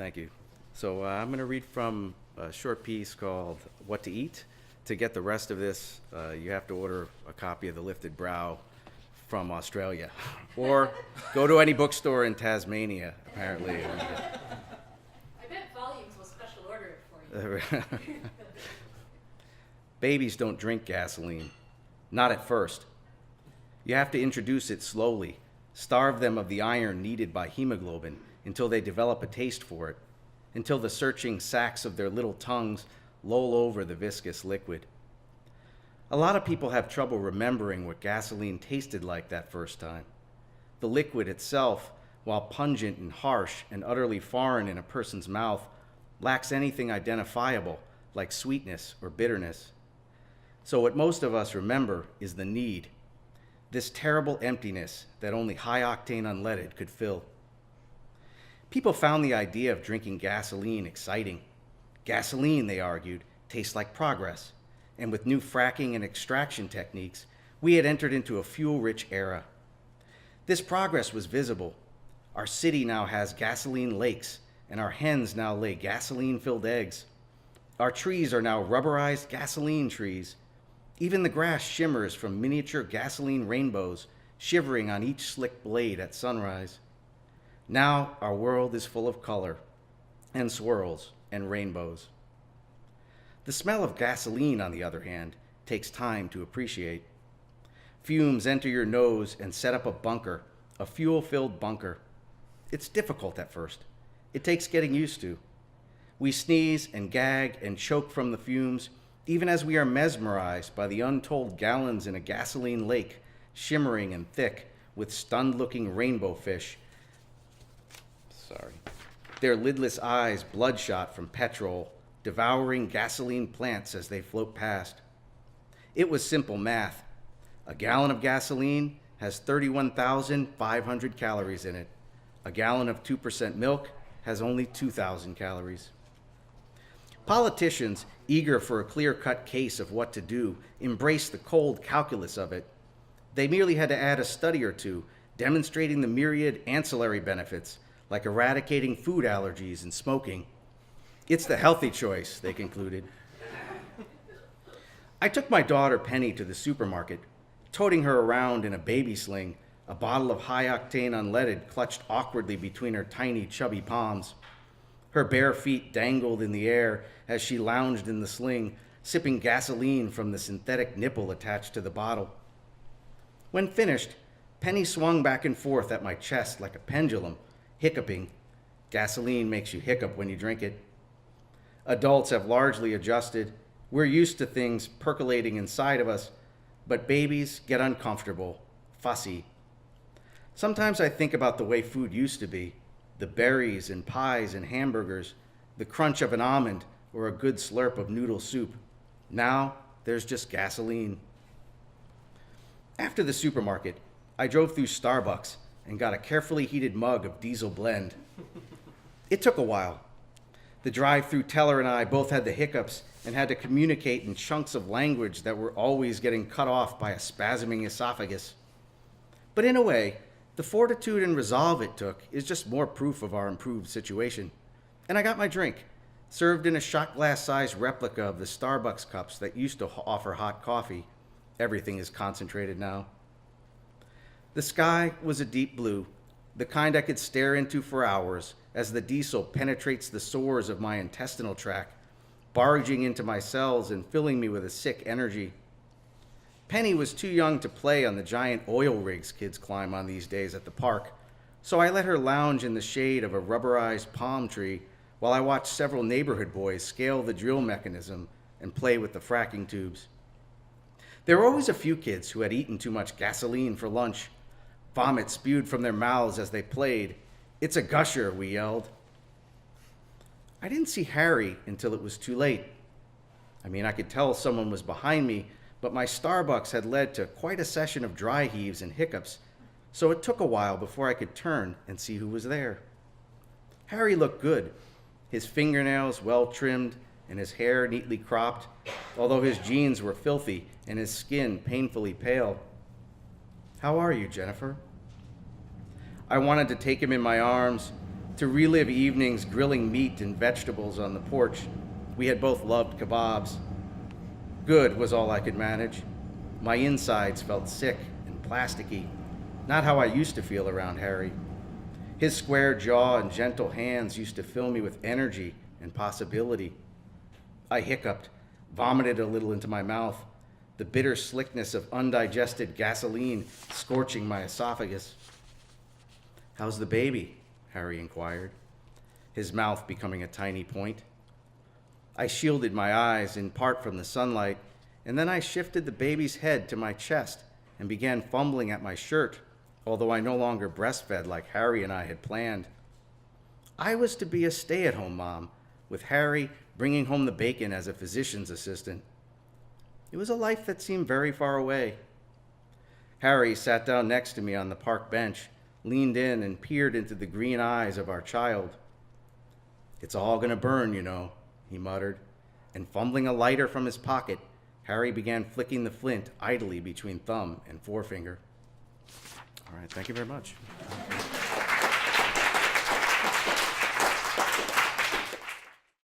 Thank you. So I'm going to read from a short piece called What to Eat. To get the rest of this, you have to order a copy of The Lifted Brow from Australia, or go to any bookstore in Tasmania, apparently. I bet Volumes will special order it for you. Babies don't drink gasoline, not at first. You have to introduce it slowly, starve them of the iron needed by hemoglobin until they develop a taste for it, until the searching sacs of their little tongues loll over the viscous liquid. A lot of people have trouble remembering what gasoline tasted like that first time. The liquid itself, while pungent and harsh and utterly foreign in a person's mouth, lacks anything identifiable like sweetness or bitterness. So what most of us remember is the need, this terrible emptiness that only high-octane unleaded could fill. People found the idea of drinking gasoline exciting. Gasoline, they argued, tastes like progress, and with new fracking and extraction techniques, we had entered into a fuel-rich era. This progress was visible. Our city now has gasoline lakes, and our hens now lay gasoline-filled eggs. Our trees are now rubberized gasoline trees. Even the grass shimmers from miniature gasoline rainbows, shivering on each slick blade at sunrise. Now our world is full of color, and swirls, and rainbows. The smell of gasoline, on the other hand, takes time to appreciate. Fumes enter your nose and set up a bunker, a fuel-filled bunker. It's difficult at first. It takes getting used to. We sneeze and gag and choke from the fumes, even as we are mesmerized by the untold gallons in a gasoline lake, shimmering and thick with stunned-looking rainbow fish. Their lidless eyes bloodshot from petrol, devouring gasoline plants as they float past. It was simple math. A gallon of gasoline has 31,500 calories in it. A gallon of 2% milk has only 2,000 calories. Politicians, eager for a clear-cut case of what to do, embraced the cold calculus of it. They merely had to add a study or two, demonstrating the myriad ancillary benefits, like eradicating food allergies and smoking. It's the healthy choice, they concluded. I took my daughter Penny to the supermarket, toting her around in a baby sling, a bottle of high-octane unleaded clutched awkwardly between her tiny, chubby palms. Her bare feet dangled in the air as she lounged in the sling, sipping gasoline from the synthetic nipple attached to the bottle. When finished, Penny swung back and forth at my chest like a pendulum, hiccuping. Gasoline makes you hiccup when you drink it. Adults have largely adjusted. We're used to things percolating inside of us, but babies get uncomfortable, fussy. Sometimes I think about the way food used to be, the berries and pies and hamburgers, the crunch of an almond or a good slurp of noodle soup. Now, there's just gasoline. After the supermarket, I drove through Starbucks and got a carefully heated mug of diesel blend. It took a while. The drive-through teller and I both had the hiccups and had to communicate in chunks of language that were always getting cut off by a spasming esophagus. But in a way, the fortitude and resolve it took is just more proof of our improved situation. And I got my drink, served in a shot glass-sized replica of the Starbucks cups that used to offer hot coffee. Everything is concentrated now. The sky was a deep blue, the kind I could stare into for hours as the diesel penetrates the sores of my intestinal tract, barging into my cells and filling me with a sick energy. Penny was too young to play on the giant oil rigs kids climb on these days at the park, so I let her lounge in the shade of a rubberized palm tree while I watched several neighborhood boys scale the drill mechanism and play with the fracking tubes. There were always a few kids who had eaten too much gasoline for lunch. Vomit spewed from their mouths as they played. "It's a gusher," we yelled. I didn't see Harry until it was too late. I could tell someone was behind me, but my Starbucks had led to quite a session of dry heaves and hiccups, so it took a while before I could turn and see who was there. Harry looked good, his fingernails well trimmed and his hair neatly cropped, although his jeans were filthy and his skin painfully pale. "How are you, Jennifer?" I wanted to take him in my arms, to relive evenings grilling meat and vegetables on the porch. We had both loved kebabs. Good was all I could manage. My insides felt sick and plasticky, not how I used to feel around Harry. His square jaw and gentle hands used to fill me with energy and possibility. I hiccuped, vomited a little into my mouth, the bitter slickness of undigested gasoline scorching my esophagus. "How's the baby?" Harry inquired, his mouth becoming a tiny point. I shielded my eyes in part from the sunlight, and then I shifted the baby's head to my chest and began fumbling at my shirt, although I no longer breastfed like Harry and I had planned. I was to be a stay-at-home mom, with Harry bringing home the bacon as a physician's assistant. It was a life that seemed very far away. Harry sat down next to me on the park bench, leaned in and peered into the green eyes of our child. "It's all gonna burn, you know," he muttered, and fumbling a lighter from his pocket, Harry began flicking the flint idly between thumb and forefinger. All right, thank you very much.